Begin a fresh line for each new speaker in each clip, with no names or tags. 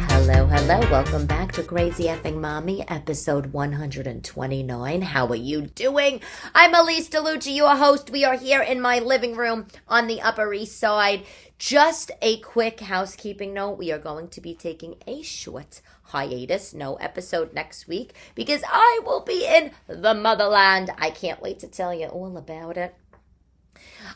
Hello, welcome back to Crazy Effing Mommy, episode 129. How are you doing? I'm Elyse DeLucci, your host. We are here in my living room on the Upper East Side. Just a quick housekeeping note. We are going to be taking a short hiatus, no episode next week, because I will be in the motherland. I can't wait to tell you all about it.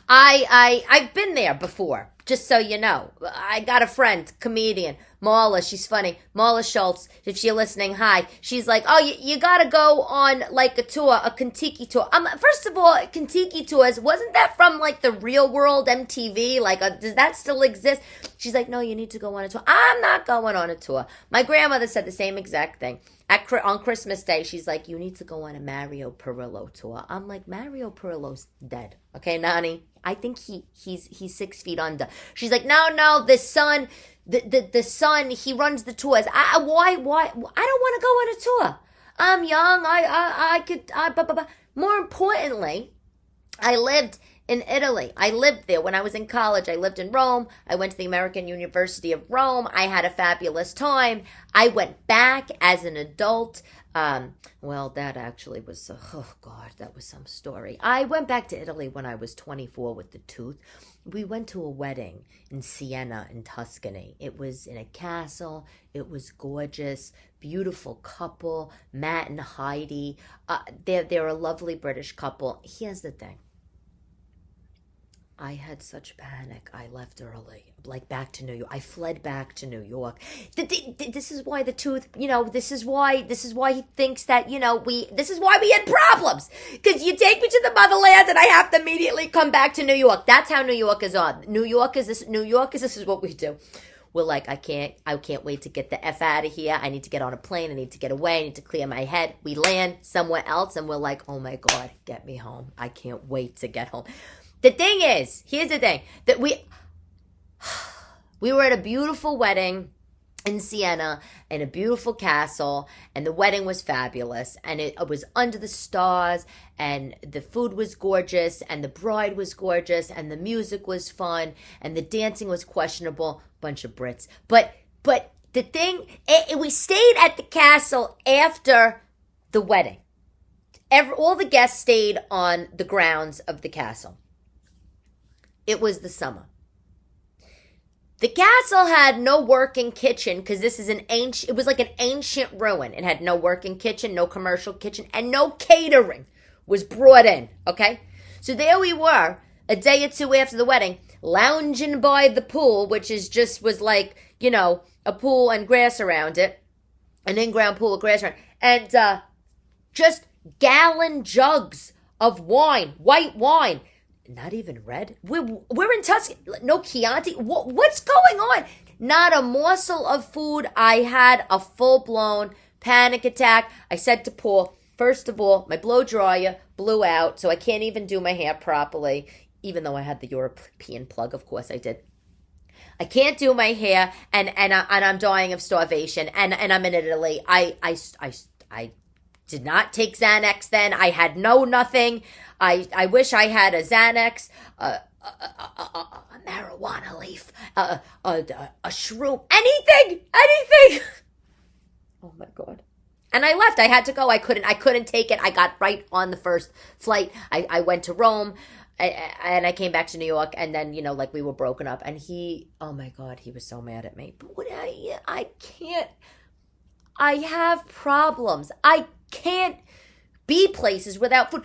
I've been there before, just so you know. I got a friend, comedian, Marla, she's funny. Marla Schultz, if you're listening, hi. She's like, oh, you gotta go on like a tour, a Kentucky tour. First of all, Kentucky tours, wasn't that from like the Real World MTV? Does that still exist? She's like, no, you need to go on a tour. I'm not going on a tour. My grandmother said the same exact thing. On Christmas Day, she's like, you need to go on a Mario Perillo tour. I'm like, Mario Perillo's dead. Okay, Nani? I think he's 6 feet under. She's like, no, the son, he runs the tours. Why? I don't want to go on a tour. I'm young. I could. More importantly, I lived in Italy. I lived there when I was in college. I lived in Rome. I went to the American University of Rome. I had a fabulous time. I went back as an adult. Well, that actually was, oh God, that was some story. I went back to Italy when I was 24 with the tooth. We went to a wedding in Siena in Tuscany. It was in a castle. It was gorgeous, beautiful couple, Matt and Heidi. They're a lovely British couple. Here's the thing. I had such panic. I left early, like back to New York. I fled back to New York. This is why the tooth, this is why he thinks that, this is why we had problems. Because you take me to the motherland and I have to immediately come back to New York. That's how New York is on. New York is this is what we do. We're like, I can't wait to get the F out of here. I need to get on a plane. I need to get away. I need to clear my head. We land somewhere else and we're like, oh my God, get me home. I can't wait to get home. The thing is, here's the thing, that we were at a beautiful wedding in Siena, in a beautiful castle, and the wedding was fabulous, and it was under the stars, and the food was gorgeous, and the bride was gorgeous, and the music was fun, and the dancing was questionable, bunch of Brits. But the thing, we stayed at the castle after the wedding. All the guests stayed on the grounds of the castle. It was the summer. The castle had no working kitchen because it was like an ancient ruin. It had no working kitchen, no commercial kitchen, and no catering was brought in, okay? So there we were, a day or two after the wedding, lounging by the pool, which was like, a pool and grass around it, an in-ground pool with grass around it, and just gallon jugs of wine, white wine. Not even red. We're in Tuscany. No Chianti. What's going on? Not a morsel of food. I had a full-blown panic attack. I said to Paul, first of all, my blow dryer blew out, so I can't even do my hair properly, even though I had the European plug. Of course I did. I can't do my hair, and I'm dying of starvation, and I'm in Italy. I did not take Xanax then. I had nothing. I wish I had a Xanax, a marijuana leaf, a shroom, anything. Oh my God. And I left. I had to go. I couldn't take it. I got right on the first flight. I went to Rome and I came back to New York, and then, we were broken up, and oh my God, he was so mad at me. But I can't, I have problems. I can't be places without food.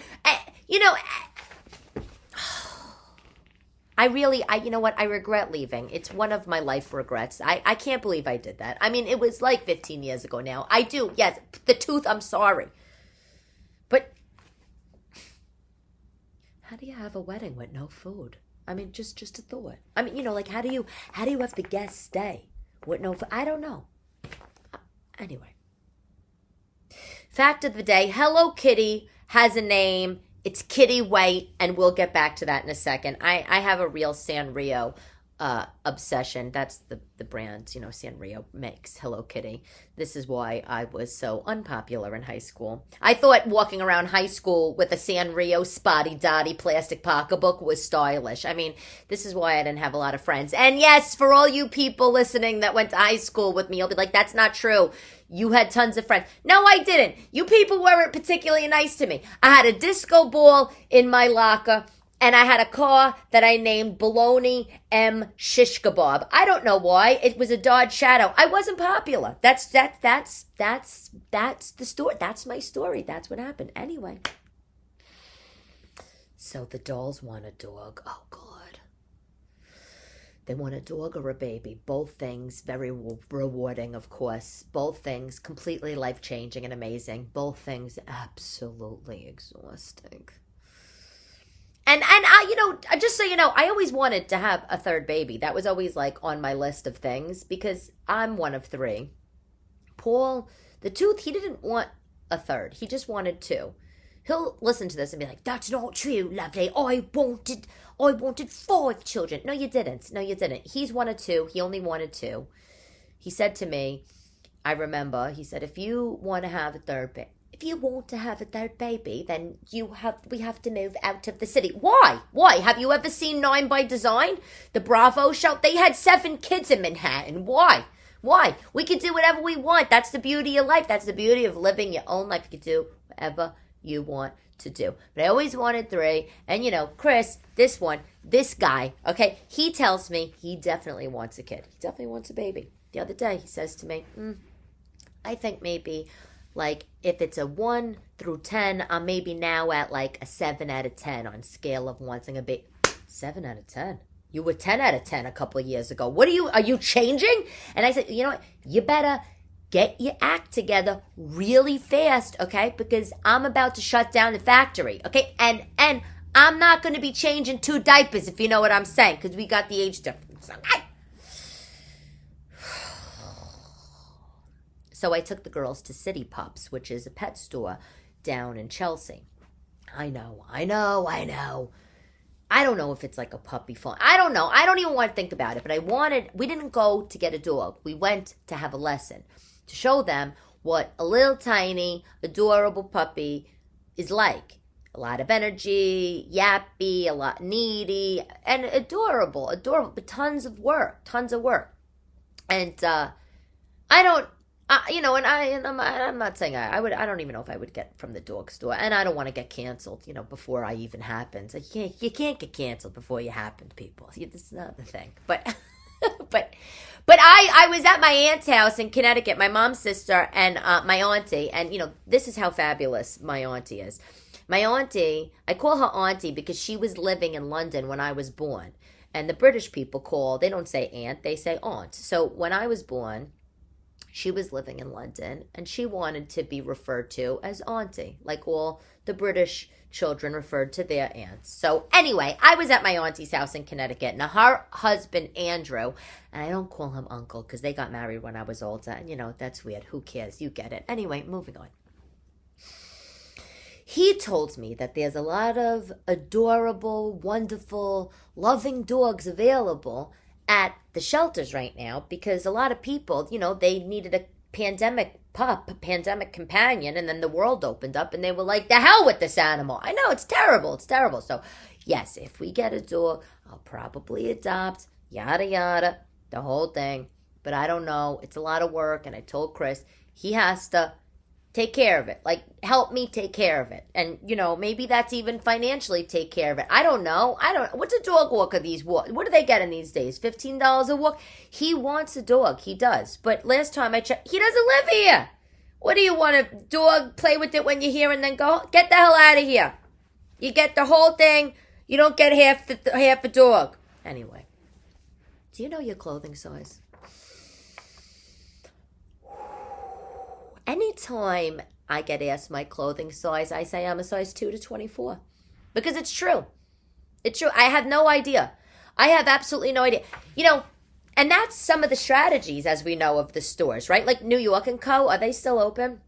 I regret leaving. It's one of my life regrets. I can't believe I did that. I mean, it was like 15 years ago now. I do, yes. The tooth, I'm sorry. But how do you have a wedding with no food? I mean, just a thought. I mean, how do you have the guests stay with no food? I don't know. Anyway. Fact of the day, Hello Kitty has a name. It's Kitty White, and we'll get back to that in a second. I have a real Sanrio obsession. That's the brand, Sanrio makes Hello Kitty. This is why I was so unpopular in high school. I thought walking around high school with a Sanrio spotty dotty plastic pocketbook was stylish. I mean, this is why I didn't have a lot of friends. And yes, for all you people listening that went to high school with me, you'll be like, that's not true. You had tons of friends. No, I didn't. You people weren't particularly nice to me. I had a disco ball in my locker. And I had a car that I named Bologna M Shish Kebab. I don't know why. It was a Dodge Shadow. I wasn't popular. That's the story. That's my story. That's what happened. Anyway. So the dolls want a dog. Oh, God. They want a dog or a baby. Both things very rewarding, of course. Both things completely life-changing and amazing. Both things absolutely exhausting. And I, just so you know, I always wanted to have a third baby. That was always like on my list of things because I'm one of three. Paul, the tooth, he didn't want a third. He just wanted two. He'll listen to this and be like, that's not true, lovely. I wanted 5 children. No, you didn't. No, you didn't. He's one of 2. He only wanted 2. He said to me, I remember, he said, if you want to have a third baby, then we have to move out of the city. Why? Have you ever seen 9 by Design? The Bravo show? They had 7 kids in Manhattan. Why? We can do whatever we want. That's the beauty of life. That's the beauty of living your own life. You can do whatever you want to do. But I always wanted 3. And Chris, this guy, okay, he tells me he definitely wants a kid. He definitely wants a baby. The other day he says to me, I think maybe like if it's a 1 through 10, I'm maybe now at like a 7 out of 10 on scale of wanting a baby. 7 out of 10? You were 10 out of 10 a couple of years ago. Are you changing? And I said, you know what? You better get your act together really fast, okay? Because I'm about to shut down the factory, okay? And I'm not going to be changing 2 diapers, if you know what I'm saying, because we got the age difference, okay? So I took the girls to City Pups, which is a pet store down in Chelsea. I know. I don't know if it's like a puppy farm. I don't know. I don't even want to think about it. But we didn't go to get a dog. We went to have a lesson to show them what a little tiny, adorable puppy is like. A lot of energy, yappy, a lot needy, and adorable, but tons of work. And I'm not saying I would. I don't even know if I would get from the dog store, and I don't want to get canceled. Before I even happens. You can't get canceled before you happen, people. This is not the thing. But I was at my aunt's house in Connecticut. My mom's sister and my auntie, and this is how fabulous my auntie is. My auntie, I call her auntie because she was living in London when I was born, and the British people they don't say aunt, they say aunt. So when I was born, she was living in London, and she wanted to be referred to as auntie, like all the British children referred to their aunts. So anyway, I was at my auntie's house in Connecticut. Now, her husband, Andrew, and I don't call him uncle because they got married when I was older, and that's weird. Who cares? You get it. Anyway, moving on. He told me that there's a lot of adorable, wonderful, loving dogs available at the shelters right now because a lot of people, they needed a pandemic companion, and then the world opened up and they were like, the hell with this animal. I know, it's terrible. So yes, if we get a dog, I'll probably adopt, yada yada, the whole thing. But I don't know, it's a lot of work, and I told Chris he has to take care of it. Like, help me take care of it. And, maybe that's even financially take care of it. I don't know. What's a dog walker these walk? What do they get in these days? $15 a walk? He wants a dog. He does. But last time I checked, he doesn't live here. What do you want, a dog? Play with it when you're here and then go? Get the hell out of here. You get the whole thing. You don't get half a dog. Anyway. Do you know your clothing size? Anytime I get asked my clothing size, I say I'm a size 2 to 24. Because it's true. It's true. I have no idea. I have absolutely no idea. And that's some of the strategies, as we know, of the stores, right? Like New York & Co., are they still open?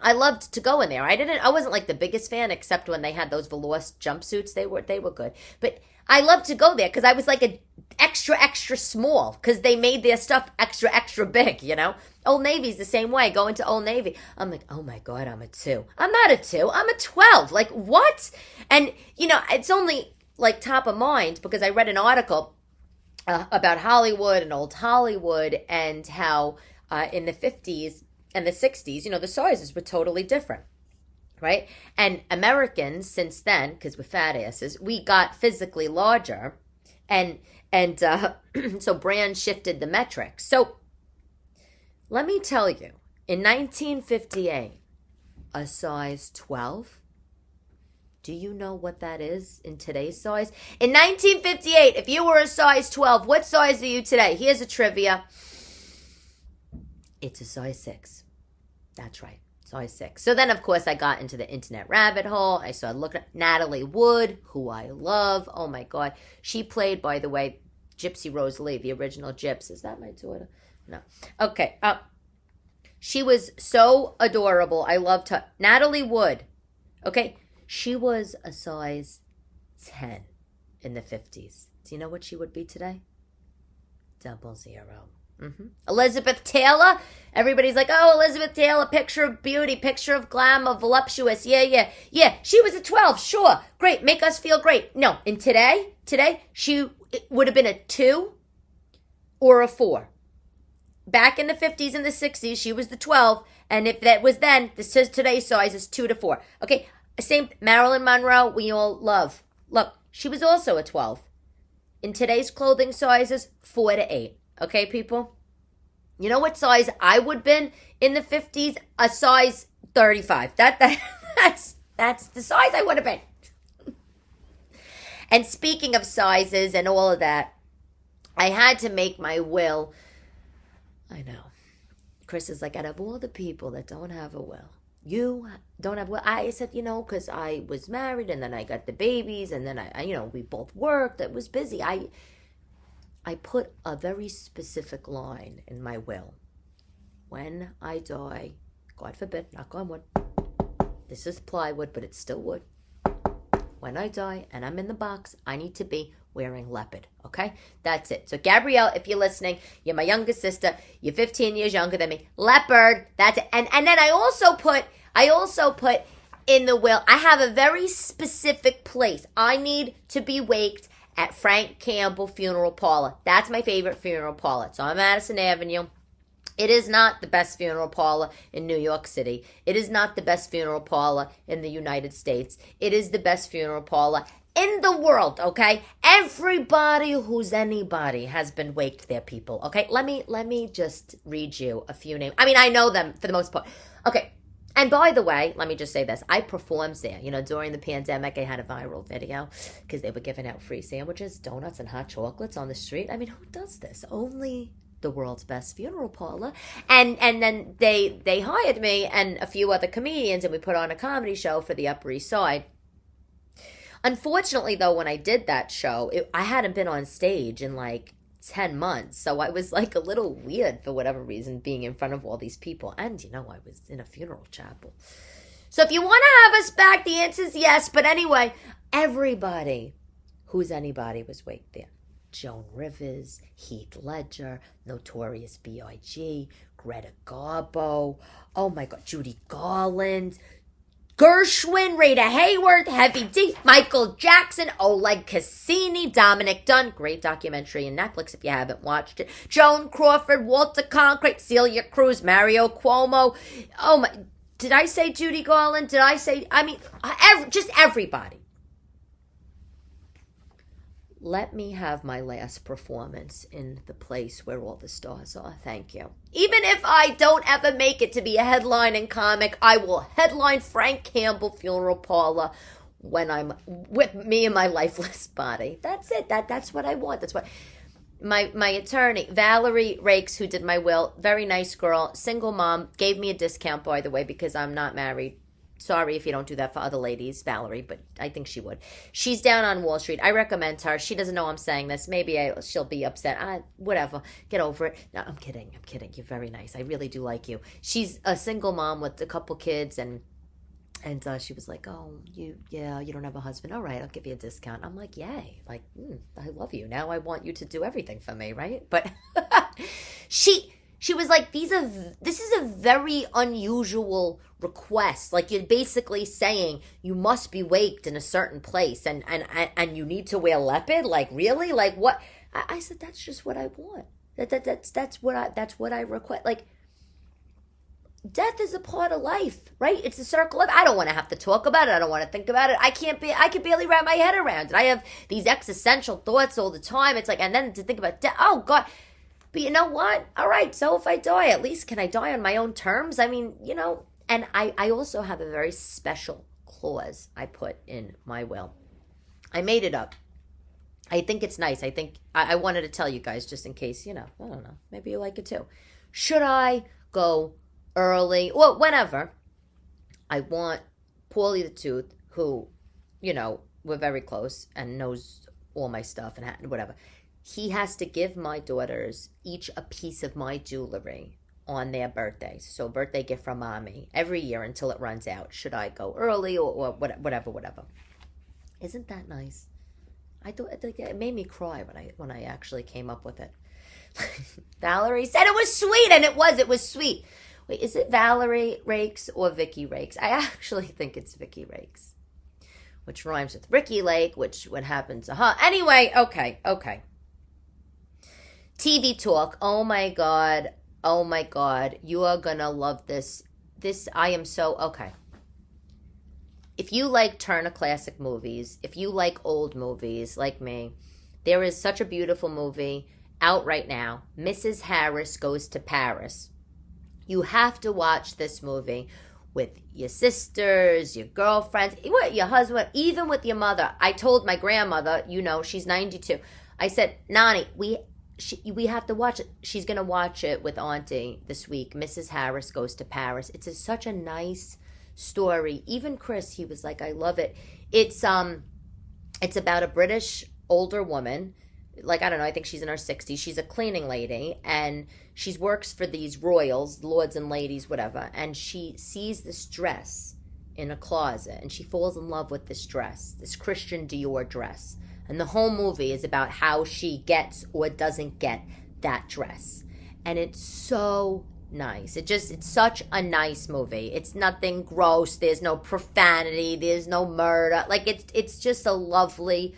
I loved to go in there. I wasn't like the biggest fan, except when they had those velour jumpsuits. They were good. But I loved to go there because I was like a extra small, because they made their stuff extra big, you know? Old Navy's the same way. Going to Old Navy, I'm like, oh my God, I'm a 2. I'm not a 2. I'm a 12. Like, what? And, you know, it's only like top of mind because I read an article about Hollywood and old Hollywood, and how in the 50s and the 60s, you know, the sizes were totally different, right? And Americans, since then, because we're fat asses, we got physically larger, and so brands shifted the metrics. So let me tell you, in 1958, a size 12, do you know what that is in today's size? In 1958, if you were a size 12, what size are you today? Here's a trivia. It's a size 6. That's right, size 6. So then, of course, I got into the internet rabbit hole. I started looking at Natalie Wood, who I love. Oh, my God. She played, by the way, Gypsy Rose Lee, the original Gyps. Is that my daughter? No. Okay. She was so adorable. I loved her. Natalie Wood. Okay. She was a size 10 in the 50s. Do you know what she would be today? 00. Elizabeth Taylor. Everybody's like, oh, Elizabeth Taylor, picture of beauty, picture of glamour, voluptuous. Yeah. She was a 12. Sure. Great. Make us feel great. No. And today, she would have been a 2 or a 4. Back in the 50s and the 60s, she was the 12. And if that was then, this is today's size is 2 to 4. Okay. Same Marilyn Monroe, we all love. Look, she was also a 12. In today's clothing sizes, 4 to 8. Okay, people? You know what size I would have been in the 50s? A size 35. That's the size I would have been. And speaking of sizes and all of that, I had to make my will. I know. Chris is like, out of all the people that don't have a will, you don't have will. I said, you know, because I was married and then I got the babies and then I you know, we both worked. It was busy. I put a very specific line in my will. When I die, God forbid, knock on wood. This is plywood, but it's still wood. When I die and I'm in the box, I need to be wearing leopard, okay? That's it. So Gabrielle, if you're listening, you're my younger sister. You're 15 years younger than me. Leopard, that's it. And then I also put in the will, I have a very specific place. I need to be waked at Frank Campbell Funeral Parlor. That's my favorite funeral parlor. It's on Madison Avenue. It is not the best funeral parlor in New York City. It is not the best funeral parlor in the United States. It is the best funeral parlor in the world, okay? Everybody who's anybody has been waked there, people, okay? Let me just read you a few names. I mean, I know them for the most part. Okay, and by the way, let me just say this. I performed there. You know, during the pandemic, I had a viral video because they were giving out free sandwiches, donuts, and hot chocolates on the street. I mean, who does this? Only the world's best funeral parlor. And then they hired me and a few other comedians, and we put on a comedy show for the Upper East Side. Unfortunately, though, when I did that show, I hadn't been on stage in like 10 months. So I was like a little weird for whatever reason being in front of all these people. And, you know, I was in a funeral chapel. So if you want to have us back, the answer is yes. But anyway, everybody who's anybody was waked there. Joan Rivers, Heath Ledger, Notorious B.I.G., Greta Garbo, oh my God, Judy Garland, Gershwin, Rita Hayworth, Heavy D, Michael Jackson, Oleg Cassini, Dominic Dunn, great documentary on Netflix if you haven't watched it, Joan Crawford, Walter Cronkite, Celia Cruz, Mario Cuomo, oh my, did I say Judy Garland? Just everybody. Let me have my last performance in the place where all the stars are. Thank you. Even if I don't ever make it to be a headlining comic, I will headline Frank Campbell Funeral Parlor when I'm with me and my lifeless body. That's it. That's what I want. That's what my attorney, Valerie Rakes, who did my will, very nice girl, single mom, gave me a discount, by the way, because I'm not married Sorry if you don't do that for other ladies, Valerie, but I think she would. She's down on Wall Street. I recommend her. She doesn't know I'm saying this. Maybe she'll be upset. Whatever. Get over it. No, I'm kidding. I'm kidding. You're very nice. I really do like you. She's a single mom with a couple kids, and she was like, oh, you don't have a husband. All right, I'll give you a discount. I'm like, yay. Like, I love you. Now I want you to do everything for me, right? But she was like, this is a very unusual request. Like, you're basically saying you must be waked in a certain place and you need to wear leopard? Like, really? Like, what? I said, that's just what I want. That's what I request. Like, death is a part of life, right? It's a circle of, I don't want to have to talk about it. I don't want to think about it. I can barely wrap my head around it. I have these existential thoughts all the time. It's like, and then to think about death, oh God. But you know what? All right, so if I die, at least can I die on my own terms? I mean, and I also have a very special clause I put in my will. I made it up. I think it's nice. I think I wanted to tell you guys just in case, I don't know, maybe you like it too. Should I go early? Well, whenever. I want Paulie the Tooth, who, we're very close and knows all my stuff and whatever. He has to give my daughters each a piece of my jewelry on their birthdays. So birthday gift from mommy every year until it runs out. Should I go early or whatever. Isn't that nice? I thought it made me cry when I actually came up with it. Valerie said it was sweet, and it was sweet. Wait, is it Valerie Rakes or Vicky Rakes? I actually think it's Vicky Rakes, which rhymes with Ricky Lake, which would happen to her. Anyway, okay. TV Talk. Oh my God. You are gonna love this. I am so, okay. If you like Turner Classic movies, if you like old movies like me, there is such a beautiful movie out right now. Mrs. Harris Goes to Paris. You have to watch this movie with your sisters, your girlfriends, your husband, even with your mother. I told my grandmother, she's 92. I said, Nani, we have to watch it. She's going to watch it with Auntie this week. Mrs. Harris Goes to Paris. It's such a nice story. Even Chris, he was like, I love it. It's about a British older woman. Like, I don't know, I think she's in her 60s. She's a cleaning lady, and she works for these royals, lords and ladies, whatever. And she sees this dress in a closet, and she falls in love with this dress, this Christian Dior dress. And the whole movie is about how she gets or doesn't get that dress. And it's so nice. It's such a nice movie. It's nothing gross. There's no profanity. There's no murder. Like, it's just a lovely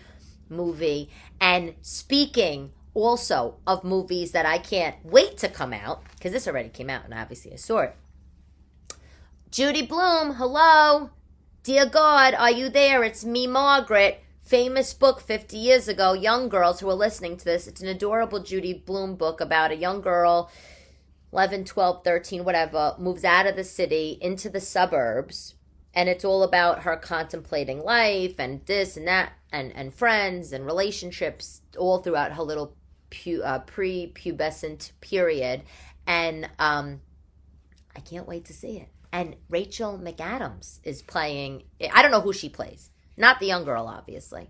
movie. And speaking also of movies that I can't wait to come out, because this already came out and obviously I saw it. Judy Blume, hello. Dear God, are you there? It's Me Margaret. Famous book 50 years ago. Young girls who are listening to this, it's an adorable Judy Blume book about a young girl, 11, 12, 13, whatever, moves out of the city into the suburbs. And it's all about her contemplating life and this and that and friends and relationships all throughout her little pre-pubescent period. And I can't wait to see it. And Rachel McAdams is playing, I don't know who she plays. Not the young girl, obviously.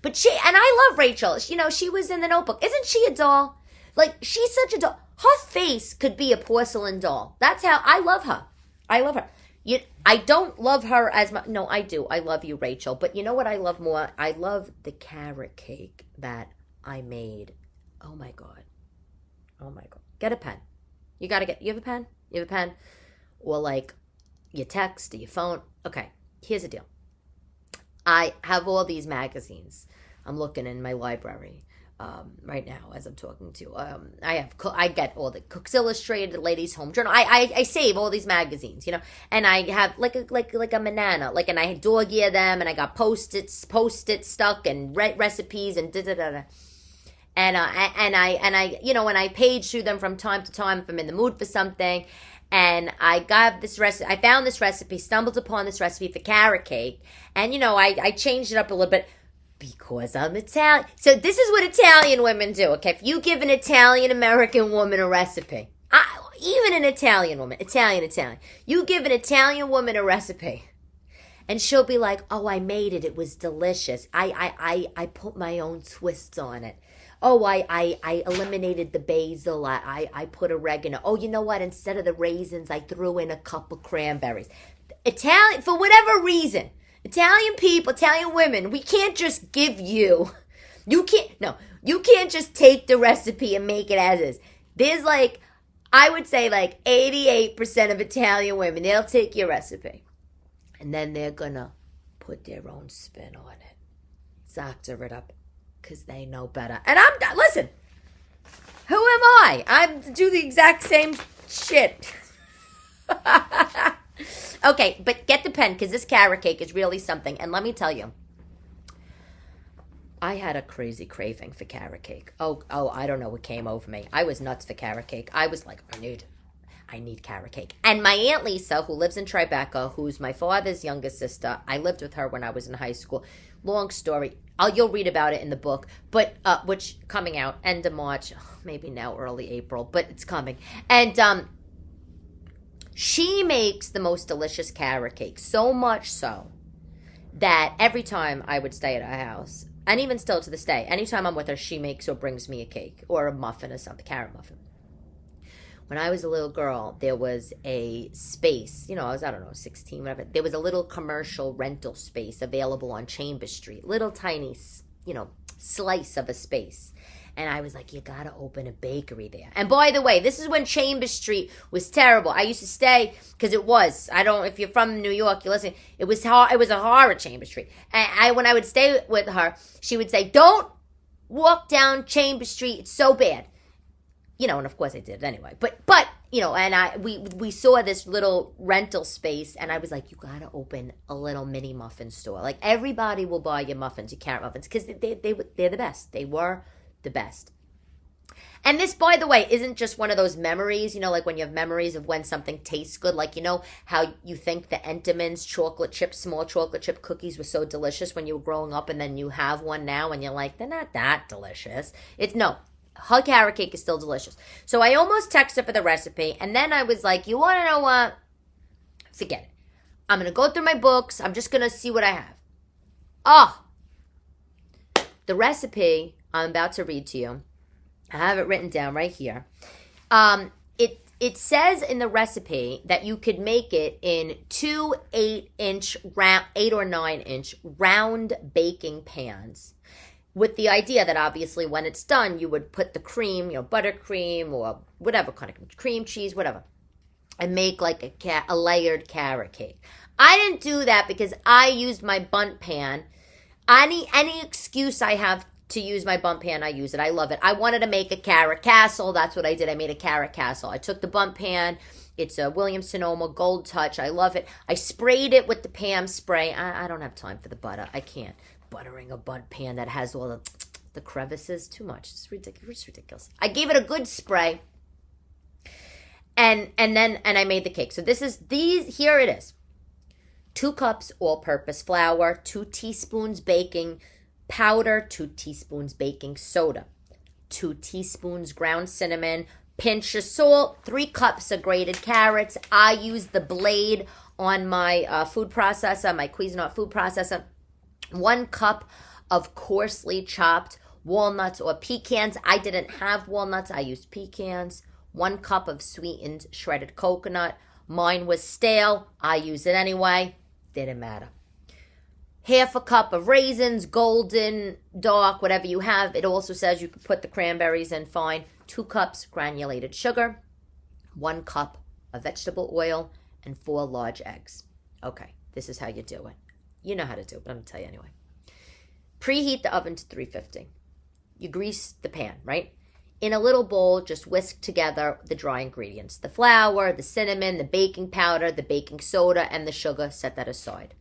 But and I love Rachel. She was in The Notebook. Isn't she a doll? Like, she's such a doll. Her face could be a porcelain doll. That's how, I love her. I don't love her as much. No, I do. I love you, Rachel. But you know what I love more? I love the carrot cake that I made. Oh my God. Get a pen. You have a pen? You have a pen? Or like your text or your phone. Okay, here's the deal. I have all these magazines. I'm looking in my library right now as I'm talking to. I get all the Cooks Illustrated, Ladies Home Journal. I save all these magazines, and I have like a banana, and I dog ear them, and I got post-its stuck and recipes and da da da da. And I page through them from time to time if I'm in the mood for something. And I got this recipe. I found this recipe, stumbled upon this recipe for carrot cake. And, I changed it up a little bit because I'm Italian. So this is what Italian women do, okay? If you give an Italian-American woman a recipe, even an Italian woman, Italian, you give an Italian woman a recipe, And she'll be like, oh, I made it. It was delicious. I put my own twists on it. Oh, I eliminated the basil. I put oregano. Oh, you know what? Instead of the raisins, I threw in a cup of cranberries. Italian, for whatever reason, Italian people, Italian women, we can't just give you, you can't just take the recipe and make it as is. There's like, I would say like 88% of Italian women, they'll take your recipe and then they're gonna put their own spin on it. Doctor it up because they know better. And listen, who am I? I do the exact same shit. Okay, but get the pen because this carrot cake is really something. And let me tell you, I had a crazy craving for carrot cake. Oh, I don't know what came over me. I was nuts for carrot cake. I was like, I need carrot cake. And my Aunt Lisa, who lives in Tribeca, who's my father's youngest sister, I lived with her when I was in high school. Long story. You'll read about it in the book, but which coming out end of March, maybe now early April, but it's coming. And she makes the most delicious carrot cake, so much so that every time I would stay at her house, and even still to this day, anytime I'm with her, she makes or brings me a cake or a muffin or something, carrot muffin. When I was a little girl, there was a space, I was, 16, whatever. There was a little commercial rental space available on Chambers Street, little tiny, slice of a space. And I was like, you got to open a bakery there. And by the way, this is when Chambers Street was terrible. I used to stay, because it was, if you're from New York, you're listening, it was a horror, Chambers Street. And when I would stay with her, she would say, don't walk down Chambers Street, it's so bad. And of course I did anyway. But and we saw this little rental space, and I was like, you got to open a little mini muffin store. Like, everybody will buy your muffins, your carrot muffins, because they're the best. They were the best. And this, by the way, isn't just one of those memories, like when you have memories of when something tastes good. Like, how you think the Entenmann's small chocolate chip cookies were so delicious when you were growing up, and then you have one now and you're like, they're not that delicious. Her carrot cake is still delicious. So I almost texted her for the recipe, and then I was like, you want to know what? Forget it. I'm going to go through my books. I'm just going to see what I have. The recipe I'm about to read to you, I have it written down right here. It says in the recipe that you could make it in 2 8 or 9 inch round baking pans, with the idea that obviously when it's done, you would put the cream, buttercream or whatever kind of cream cheese, whatever, and make like a layered carrot cake. I didn't do that because I used my bundt pan. Any excuse I have to use my bundt pan, I use it. I love it. I wanted to make a carrot castle. That's what I did. I made a carrot castle. I took the bundt pan. It's a Williams-Sonoma Gold Touch. I love it. I sprayed it with the Pam spray. I don't have time for the butter. I can't. Buttering a bundt pan that has all the crevices, too much. It's ridiculous. I gave it a good spray, and I made the cake. So here it is. 2 cups all-purpose flour, 2 teaspoons baking powder, 2 teaspoons baking soda, 2 teaspoons ground cinnamon, pinch of salt, 3 cups of grated carrots. I use the blade on my food processor, my Cuisinart food processor. 1 cup of coarsely chopped walnuts or pecans. I didn't have walnuts. I used pecans. 1 cup of sweetened shredded coconut. Mine was stale. I used it anyway. Didn't matter. 1/2 cup of raisins, golden, dark, whatever you have. It also says you could put the cranberries in fine. 2 cups granulated sugar. 1 cup of vegetable oil and 4 large eggs. Okay, this is how you do it. You know how to do it, but I'm going to tell you anyway. Preheat the oven to 350. You grease the pan, right? In a little bowl, just whisk together the dry ingredients. The flour, the cinnamon, the baking powder, the baking soda, and the sugar. Set that aside.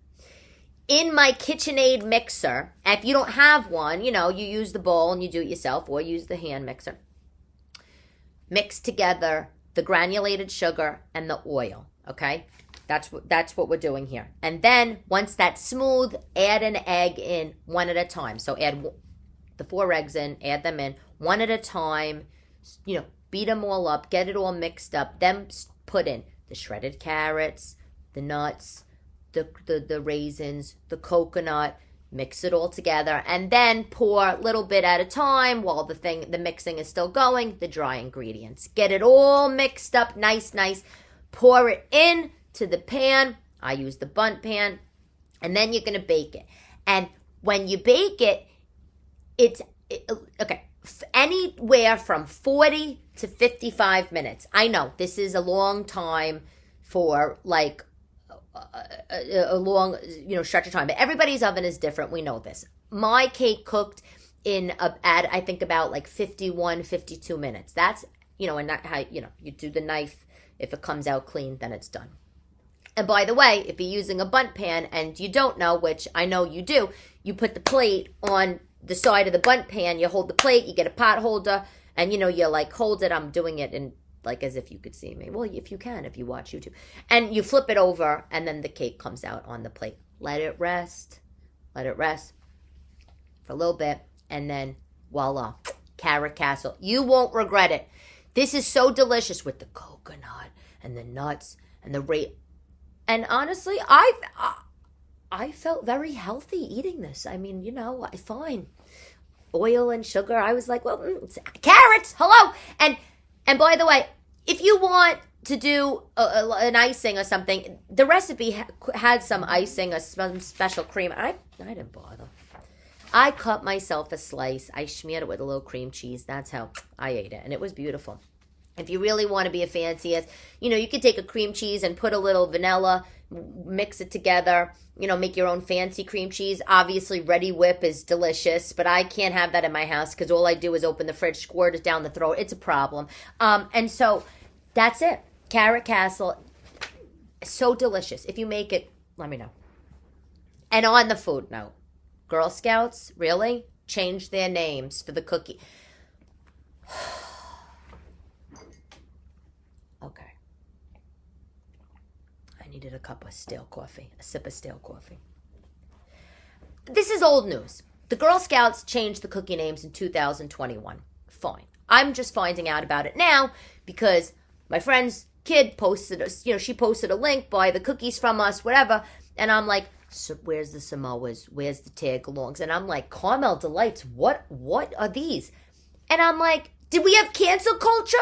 In my KitchenAid mixer, if you don't have one, you use the bowl and you do it yourself, or use the hand mixer. Mix together the granulated sugar and the oil, okay? That's what we're doing here. And then once that's smooth, add an egg in one at a time. So add the 4 eggs in, add them in one at a time. Beat them all up, get it all mixed up. Then put in the shredded carrots, the nuts, the raisins, the coconut, mix it all together, and then pour a little bit at a time while the mixing is still going, the dry ingredients. Get it all mixed up nice. Pour it in to the pan. I use the bundt pan. And then you're going to bake it. And when you bake it, okay, anywhere from 40 to 55 minutes. I know this is a long time for like a long, stretch of time. But everybody's oven is different. We know this. My cake cooked in I think about like 51, 52 minutes. That's, and that how, you do the knife. If it comes out clean, then it's done. And by the way, if you're using a bundt pan and you don't know, which I know you do, you put the plate on the side of the bundt pan, you hold the plate, you get a pot holder, and you like hold it. I'm doing it in like as if you could see me. Well, if you can, if you watch YouTube. And you flip it over, and then the cake comes out on the plate. Let it rest for a little bit, and then voila, Carrot Castle. You won't regret it. This is so delicious with the coconut and the nuts and the And honestly, I felt very healthy eating this. I mean, fine. Oil and sugar. I was like, well, carrots, hello. And by the way, if you want to do an icing or something, the recipe had some icing or some special cream. I didn't bother. I cut myself a slice. I smeared it with a little cream cheese. That's how I ate it. And it was beautiful. If you really want to be a fanciest, you could take a cream cheese and put a little vanilla, mix it together, make your own fancy cream cheese. Obviously, Ready Whip is delicious, but I can't have that in my house because all I do is open the fridge, squirt it down the throat. It's a problem. And so that's it. Carrot Castle, so delicious. If you make it, let me know. And on the food note, Girl Scouts, really? Changed their names for the cookie. Okay. I needed a cup of stale coffee, a sip of stale coffee. This is old news. The Girl Scouts changed the cookie names in 2021. Fine. I'm just finding out about it now because my friend's kid posted, she posted a link, buy the cookies from us, whatever. And I'm like, so where's the Samoas? Where's the Tagalongs? And I'm like, Caramel Delights, what are these? And I'm like, did we have cancel culture?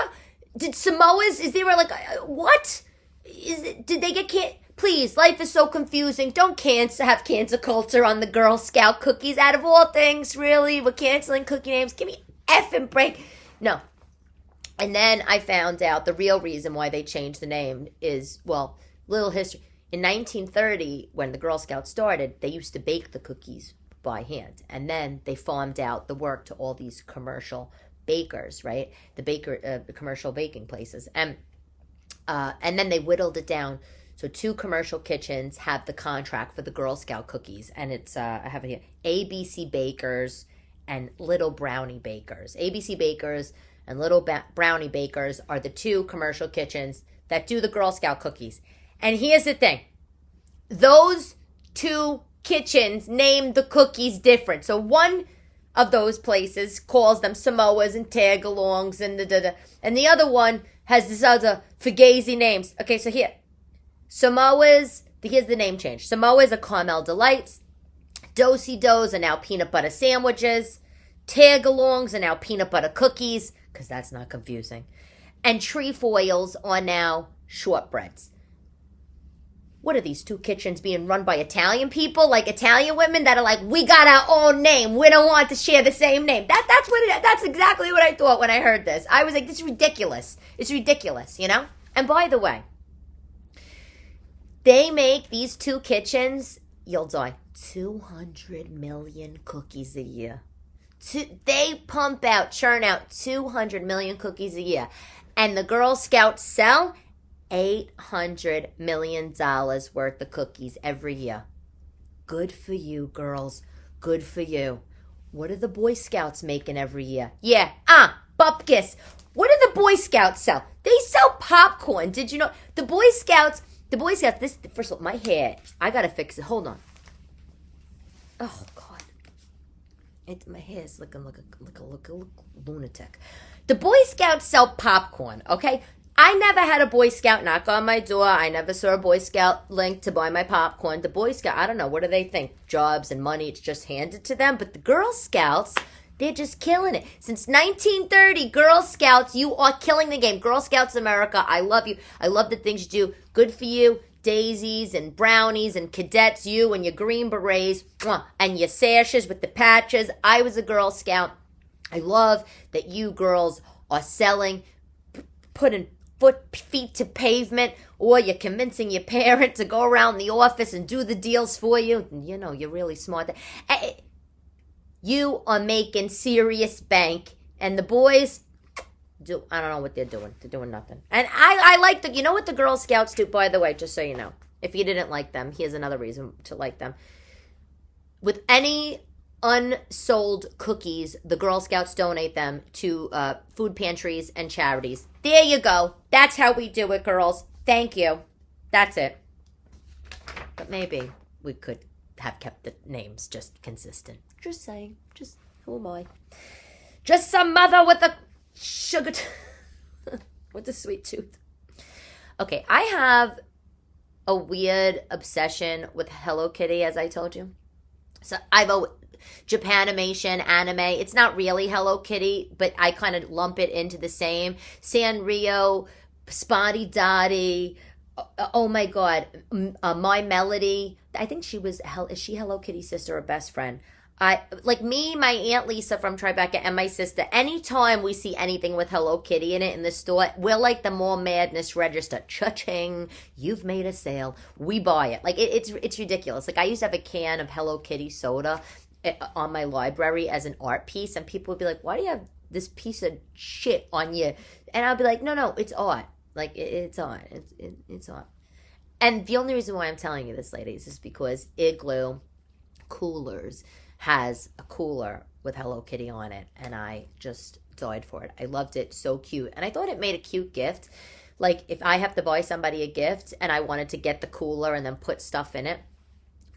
Did Samoas, is there what? Did they get Please, life is so confusing. Don't have cancel culture on the Girl Scout cookies. Out of all things, really? We're canceling cookie names? Give me effing break. No. And then I found out the real reason why they changed the name is, little history. In 1930, when the Girl Scouts started, they used to bake the cookies by hand. And then they farmed out the work to all these commercial bakers, right? The commercial baking places. And then they whittled it down. So 2 commercial kitchens have the contract for the Girl Scout cookies. And it's, I have it here, ABC Bakers and Little Brownie Bakers. ABC Bakers and Little Brownie Bakers are the 2 commercial kitchens that do the Girl Scout cookies. And here's the thing. Those 2 kitchens name the cookies different. So one of those places calls them Samoas and Tagalongs and and the other one has this other fugazi names. Okay, so here. Samoas, here's the name change. Samoas are Caramel Delights. Do-si-dos are now peanut butter sandwiches. Tagalongs are now peanut butter cookies, because that's not confusing. And trefoils are now shortbreads. What are these 2 kitchens being run by Italian people? Like Italian women that are like, we got our own name. We don't want to share the same name. That's exactly what I thought when I heard this. I was like, this is ridiculous. It's ridiculous, And by the way, they make these 2 kitchens, you'll die, 200 million cookies a year. They churn out 200 million cookies a year. And the Girl Scouts sell $800 million worth of cookies every year. Good for you, girls. Good for you. What are the Boy Scouts making every year? Yeah, bupkis. What do the Boy Scouts sell? They sell popcorn. Did you know? The Boy Scouts, this, first of all, my hair, I gotta fix it. Hold on. Oh, God. My hair is looking like a lunatic. The Boy Scouts sell popcorn, okay? I never had a Boy Scout knock on my door. I never saw a Boy Scout link to buy my popcorn. The Boy Scout, I don't know, what do they think? Jobs and money, it's just handed to them. But the Girl Scouts, they're just killing it. Since 1930, Girl Scouts, you are killing the game. Girl Scouts America, I love you. I love the things you do. Good for you. Daisies and brownies and cadets, you and your green berets, and your sashes with the patches. I was a Girl Scout. I love that you girls are selling, putting feet to pavement, or you're convincing your parent to go around the office and do the deals for you. You know, you're really smart. You are making serious bank, and the boys, I don't know what they're doing. They're doing nothing. And I like you know what the Girl Scouts do, by the way, just so you know. If you didn't like them, here's another reason to like them. With any unsold cookies, the Girl Scouts donate them to food pantries and charities. There you go. That's how we do it, girls. Thank you. That's it. But maybe we could have kept the names just consistent. Just saying. Just, who am I? Just some mother with a sugar with a sweet tooth. Okay, I have a weird obsession with Hello Kitty, as I told you. So I've always Japanimation, anime. It's not really Hello Kitty, but I kind of lump it into the same. Sanrio, Spotty Dotty. Oh my God, My Melody. I think is she Hello Kitty's sister or best friend? Like me, my Aunt Lisa from Tribeca, and my sister, anytime we see anything with Hello Kitty in it in the store, we're like the Mall Madness register. Cha-ching, you've made a sale. We buy it. Like, it's ridiculous. Like, I used to have a can of Hello Kitty soda on my library as an art piece, and people would be like, why do you have this piece of shit on you? And I'd be like, no, it's art. Like, it's art. It's art. And the only reason why I'm telling you this, ladies, is because Igloo Coolers has a cooler with Hello Kitty on it, and I just died for it. I loved it. So cute. And I thought it made a cute gift. Like, if I have to buy somebody a gift and I wanted to get the cooler and then put stuff in it.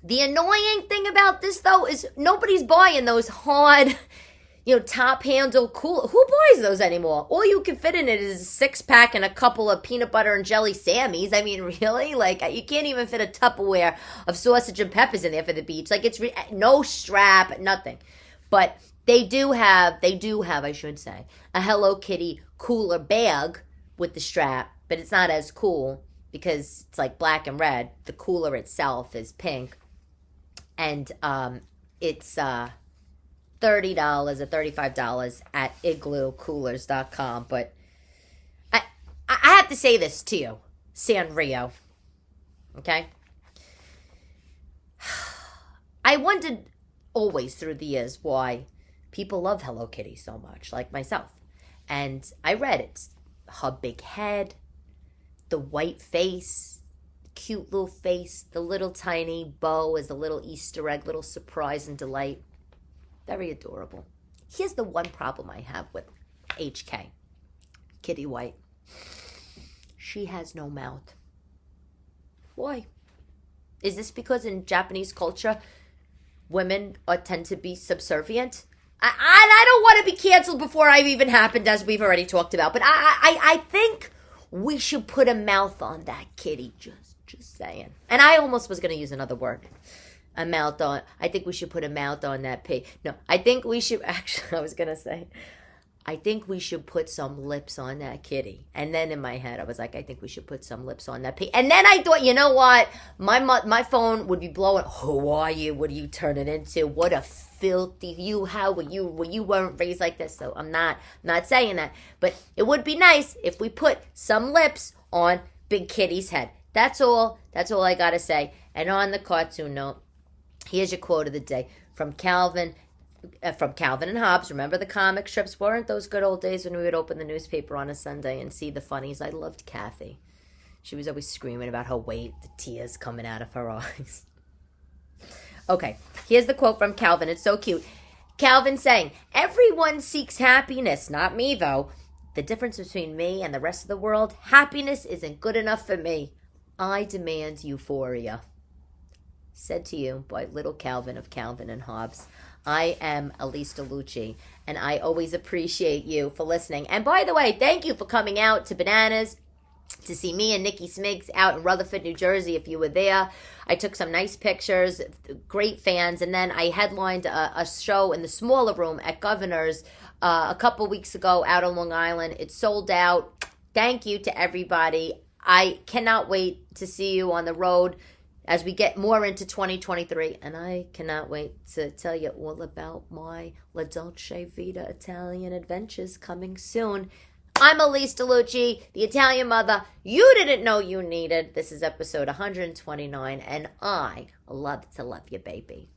The annoying thing about this, though, is nobody's buying those hard, top handle cooler. Who buys those anymore? All you can fit in it is a 6-pack and a couple of peanut butter and jelly Sammies. I mean, really? Like, you can't even fit a Tupperware of sausage and peppers in there for the beach. Like, it's no strap, nothing. But they do have, I should say, a Hello Kitty cooler bag with the strap, but it's not as cool because it's like black and red. The cooler itself is pink. And it's $30 or $35 at igloocoolers.com. But I have to say this to you, Sanrio. Okay? I wondered always through the years why people love Hello Kitty so much, like myself. And I read it. Her big head, the white face, cute little face, the little tiny bow as a little Easter egg, little surprise and delight. Very adorable. Here's the one problem I have with HK, Kitty White. She has no mouth. Why? Is this because in Japanese culture, women tend to be subservient? I don't want to be canceled before I've even happened, as we've already talked about. But I think we should put a mouth on that kitty. Just saying. And I almost was going to use another word. A mouth on. I think we should put a mouth on that pig. No, I think we should. Actually, I was going to say, I think we should put some lips on that kitty. And then in my head, I was like, I think we should put some lips on that pig. And then I thought, you know what? My phone would be blowing. Who are you? What are you turning into? What a filthy how were you? Well, you weren't raised like this. So I'm not saying that. But it would be nice if we put some lips on Big Kitty's head. That's all I got to say. And on the cartoon note, here's your quote of the day from Calvin and Hobbes. Remember the comic strips? Weren't those good old days when we would open the newspaper on a Sunday and see the funnies? I loved Kathy. She was always screaming about her weight, the tears coming out of her eyes. Okay, here's the quote from Calvin. It's so cute. Calvin saying, "Everyone seeks happiness, not me though. The difference between me and the rest of the world, happiness isn't good enough for me. I demand euphoria." Said to you by little Calvin of Calvin and Hobbes. I am Elyse DeLucci, and I always appreciate you for listening. And by the way, thank you for coming out to Bananas to see me and Nikki Smiggs out in Rutherford, New Jersey. If you were there, I took some nice pictures, great fans. And then I headlined a show in the smaller room at Governor's a couple weeks ago out on Long Island. It sold out. Thank you to everybody. I cannot wait to see you on the road as we get more into 2023. And I cannot wait to tell you all about my La Dolce Vita Italian adventures coming soon. I'm Elyse DeLucci, the Italian mother you didn't know you needed. This is episode 129, and I love to love you, baby.